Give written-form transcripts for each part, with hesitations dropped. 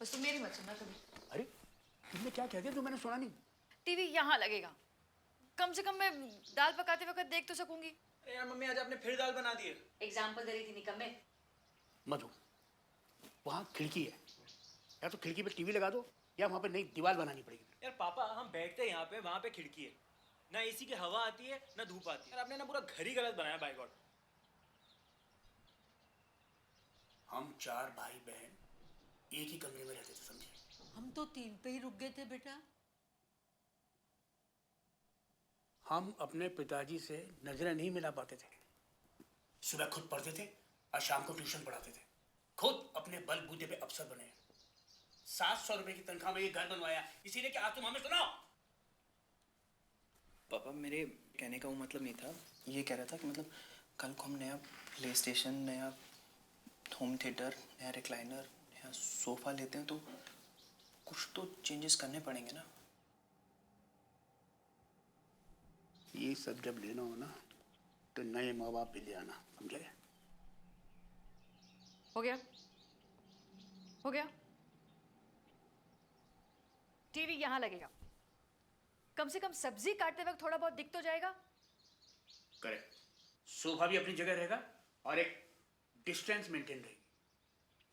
बस तुम मेरी मत सुनना कभी। अरे तुमने क्या कह दिया जो मैंने सुना नहीं? टीवी यहाँ लगेगा, कम से कम मैं दाल पकाते वक्त देख तो सकूंगी। अरे यार मम्मी, आज आपने फिर दाल बना दी है। एग्जाम्पल दे रही थी निकम्मे। मधु, वहाँ खिड़की है, या तो खिड़की पे टीवी लगा दो या वहाँ पे नई दीवार बनानी पड़ेगी। यार पापा, हम बैठते हैं यहाँ पे, वहाँ पे खिड़की है, ना एसी की हवा आती है ना धूप आती है। यार आपने ना पूरा घर ही गलत बनाया, बाय गॉड। हम 4 भाई बहन एक ही कमरे में रहते थे, समझे? हम तो 3 पे ही रुक गए थे बेटा। हम अपने पिताजी से नजरें नहीं मिला पाते थे। सुबह खुद पढ़ते थे और शाम को ट्यूशन पढ़ाते थे। खुद अपने बलबूते पे अफसर बने। 700 रुपए की तनख्वाह में ये घर बनवाया, इसीलिए कि आज तुम हमें सुनाओ। पापा, मेरे कहने का वो मतलब नहीं था। ये कह रहा था कि मतलब कल को हम नया प्ले स्टेशन, नया होम थिएटर, नया रिक्लाइनर, नया सोफ़ा लेते हैं तो कुछ तो चेंजेस करने पड़ेंगे ना। ये सब जब लेना हो ना तो नए माँ बाप भी ले आना, समझे? हो गया, हो गया। टीवी यहाँ लगेगा, कम से कम सब्जी काटते वक्त थोड़ा बहुत दिख तो जाएगा। करेक्ट। सोफा भी अपनी जगह रहेगा और एक डिस्टेंस मेंटेन रहेगी।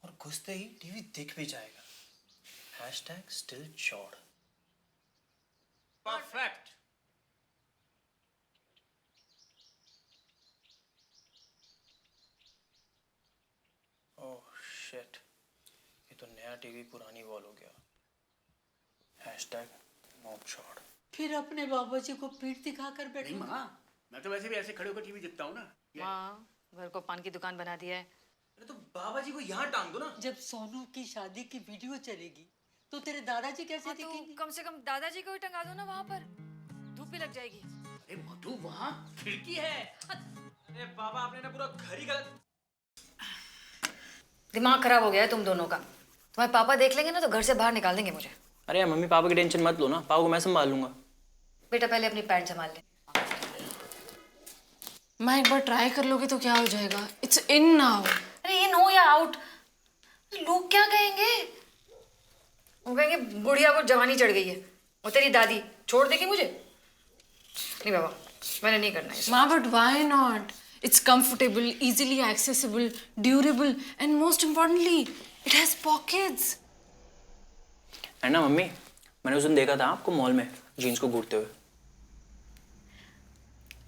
और घुसते ही टीवी दिख भी जाएगा। #still chord। Perfect. Oh shit, ये तो नया टीवी पुरानी वॉल हो गया। #not chord। फिर अपने बाबा जी को पीठ दिखाकर नहीं बैठे। माँ, मैं तो वैसे भी ऐसे खड़े होकर टीवी देखता हूँ ना। माँ, घर को पान की दुकान बना दिया है। अरे तो बाबा जी को यहाँ टांग दो ना। जब सोनू की शादी की वीडियो चलेगी तो तेरे दादाजी कैसे हाँ, तो दिखेंगे? कम से कम दादाजी को ही टंगा दो ना वहाँ पर, धूप भी लग जाएगी। अरे मधु, वहाँ खिड़की है। अरे बाबा, आपने ना पूरा घर ही गलत। दिमाग खराब हो गया है तुम दोनों का। तुम्हारे पापा देख लेंगे ना तो घर से बाहर निकाल देंगे मुझे। अरे यार मम्मी, पापा की टेंशन मत लो ना, पापा को मैं संभाल लूंगा। बेटा पहले अपनी पैंट संभाल ले। माँ एक बार ट्राई कर लोगे तो क्या हो जाएगा? It's in now. अरे इन हो या आउट, लोग क्या कहेंगे? वो कहेंगे बुढ़िया को जवानी चढ़ गई है, और तेरी दादी छोड़ देगी मुझे। नहीं बाबा, मैंने नहीं करना है। माँ but why not? It's comfortable, easily accessible, durable and most importantly it has pockets. है ना मम्मी, मैंने उस दिन देखा था आपको मॉल में जीन्स को घूरते हुए।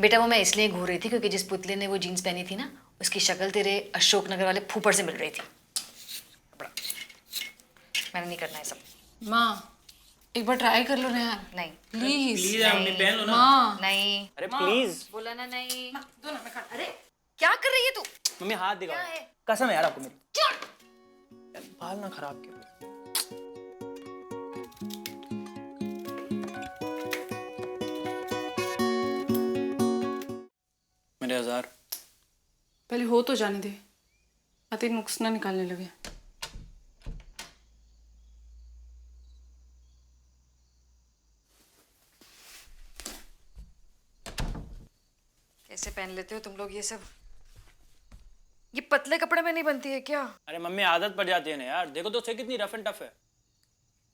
बेटा वो मैं इसलिए घूर रही थी क्योंकि जिस पुतले ने वो जीन्स पहनी थी ना, उसकी शक्ल तेरे अशोकनगर वाले फूफड़ से मिल रही थी। बड़ा, मैंने नहीं करना है सब। माँ एक बार ट्राई कर लो ना यार, नहीं प्लीज। प्लीज यार मम्मी, पहन लो ना। माँ नहीं, अरे प्लीज बोला ना नहीं। अरे क्या कर रही है तू? मम्मी, हाथ दिखाओ। क्या है? कसम है यार आपको मेरी। यार बाल ना खराब करो। मेरे 1000 पहले हो तो जाने दे, आते नुक्स ना निकालने लगे। कैसे पहन लेते हो तुम लोग ये सब? ये पतले कपड़े में नहीं बनती है क्या? अरे मम्मी, आदत पड़ जाती है ना यार, देखो तो सही कितनी रफ एंड टफ है।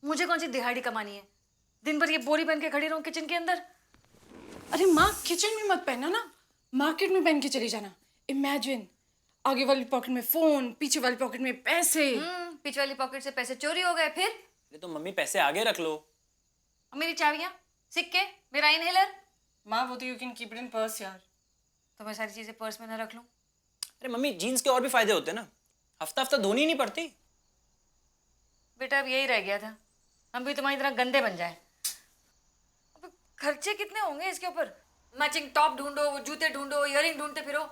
मुझे कौन सी दिहाड़ी कमानी है? दिन भर ये बोरी बन के खड़ी रहूं किचन के अंदर? अरे माँ किचन में मत पहना ना, मार्केट में पहन के चली जाना। इमेजिन, आगे वाली पॉकेट में फोन, पीछे वाली पॉकेट में पैसे। पीछे वाली पॉकेट से पैसे चोरी हो गए फिर? अरे तो मम्मी पैसे आगे रख लो। और मेरी चाबियां, सिक्के, मेरा इनहेलर? माँ वो तो you can keep it in purse यार। तो मैं सारी चीजें पर्स में ना रख लूं? अरे मम्मी, जीन्स के और भी फायदे होते हैं ना, हफ्ता हफ्ता धोनी ही नहीं पड़ती। बेटा अब यही रह गया था, हम भी तुम्हारी तरह गंदे बन जाए। अब खर्चे कितने होंगे इसके ऊपर? मैचिंग टॉप ढूंढो, वो जूते ढूंढो, इयररिंग ढूंढते फिरो,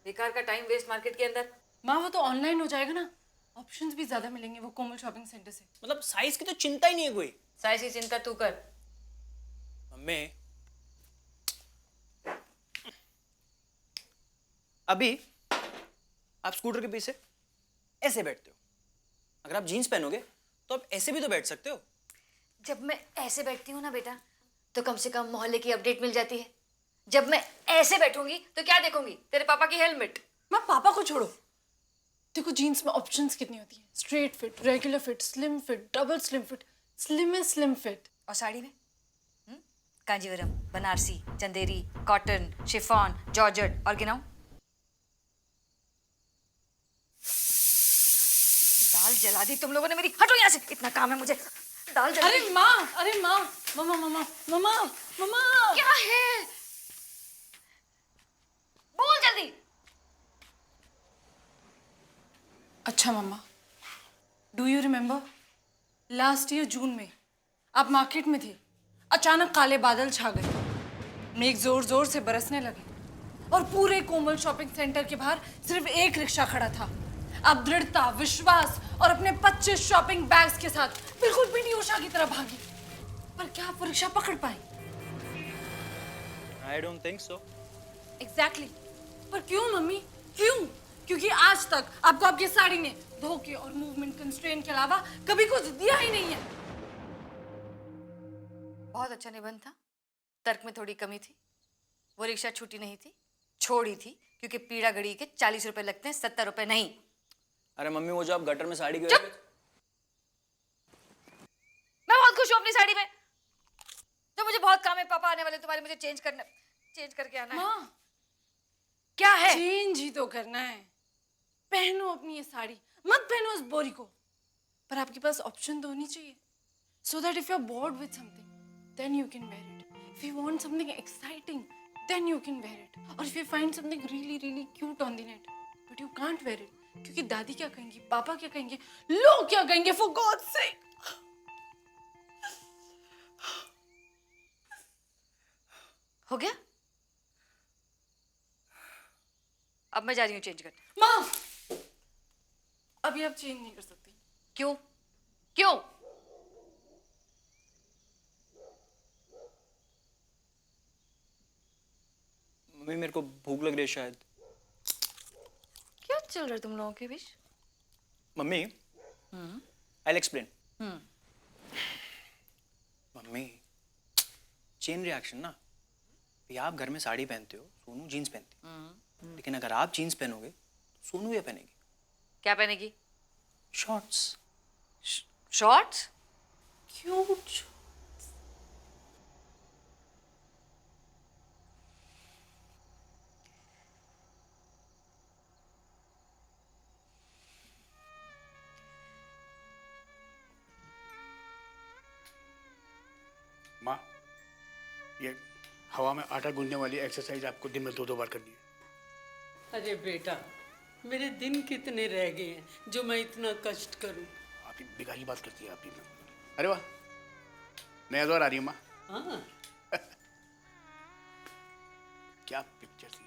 बेकार का टाइम वेस्ट मार्केट के अंदर। माँ वो तो ऑनलाइन हो जाएगा ना, ऑप्शंस भी ज्यादा मिलेंगे वो कोमल शॉपिंग सेंटर से। मतलब साइज की तो चिंता ही नहीं है कोई। साइज की चिंता तू कर। मम्मी, अभी आप स्कूटर के पीछे ऐसे बैठते हो, अगर आप जीन्स पहनोगे तो आप ऐसे भी तो बैठ सकते हो। जब मैं ऐसे बैठती हूँ ना बेटा, तो कम से कम मोहल्ले की अपडेट मिल जाती है। जब मैं ऐसे बैठूंगी तो क्या देखूंगी? तेरे पापा की हेलमेट। माँ पापा को छोड़ो, देखो जीन्स में ऑप्शंस कितनी होती हैं, straight fit, regular fit, slim fit, double slim fit, slim fit. और साड़ी में Kanjeevaram, Banarasi, Chanderi, cotton, chiffon, georgette और गिनाऊं? दाल जला दी तुम लोगों ने मेरी। हटो यहाँ से, इतना काम है मुझे। दाल जला दी। अरे माँ, मम्मा। क्या है? बोल जल्दी। अच्छा मम्मा, do you remember last year June में आप मार्केट में थे, अचानक काले बादल छा गए, मेघ जोर जोर से बरसने लगे और पूरे कोमल शॉपिंग सेंटर के बाहर सिर्फ एक रिक्शा खड़ा था। आप दृढ़ता, विश्वास और अपने 25 शॉपिंग बैग्स के साथ बिल्कुल पीटी उषा की तरह भागी, पर क्या आप वो रिक्शा पकड़ पाए? I don't think so. Exactly. पर क्यों मम्मी, क्यों? क्योंकि आज तक आपको आपकी साड़ी ने धोखे और मूवमेंट कंस्ट्रेंट के अलावा कभी कुछ दिया ही नहीं है। बहुत अच्छा निबंध था, तर्क में थोड़ी कमी थी। वो रिक्शा छूटी नहीं थी, छोड़ी थी, क्योंकि पीड़ा गड़ी के 40 रुपए लगते हैं, 70 रुपए नहीं। अरे मम्मी, वो जो आप गटर में साड़ी चुप! मैं बहुत खुश हूँ अपनी साड़ी में। तो मुझे बहुत काम है, पापा आने वाले तुम्हारे, मुझे चेंज करके आना है। माँ, क्या है? चेंज ही तो करना है। पहनो अपनी ये साड़ी, मत पहनो इस बोरी को। पर आपके पास ऑप्शन तो होनी चाहिए, so that if you're bored with something, then you can wear it. If you want something exciting, then you can wear it. Or if you find something really, really cute on the net, but you can't wear it, क्योंकि दादी क्या कहेंगी, पापा क्या कहेंगे, लोग क्या कहेंगे, for God's sake. हो गया? अब मैं जा रही हूँ चेंज करने। माँ, अभी आप चेंज नहीं कर सकती। क्यों? क्यों? मम्मी, मेरे को भूख लग रही है शायद। क्या चल रहा है तुम लोगों के बीच? Mummy, I explain. Mummy, chain reaction ना। ये आप घर में साड़ी पहनते हो, सोनू जीन्स पहनती है। लेकिन अगर आप जीन्स पहनोगे तो सोनू ये पहनेगी। क्या पहनेगी? शॉर्ट्स। शॉर्ट्स? क्यूट। माँ, ये हवा में आटा गूंदने वाली एक्सरसाइज आपको दिन में 2-2 बार करनी है। अरे बेटा, मेरे दिन कितने रह गए हैं जो मैं इतना कष्ट करूं। आप ही बिगाड़ी बात करती है आप ही में। अरे वाह, नया दौर आ रही है माँ। हाँ, क्या पिक्चर थी।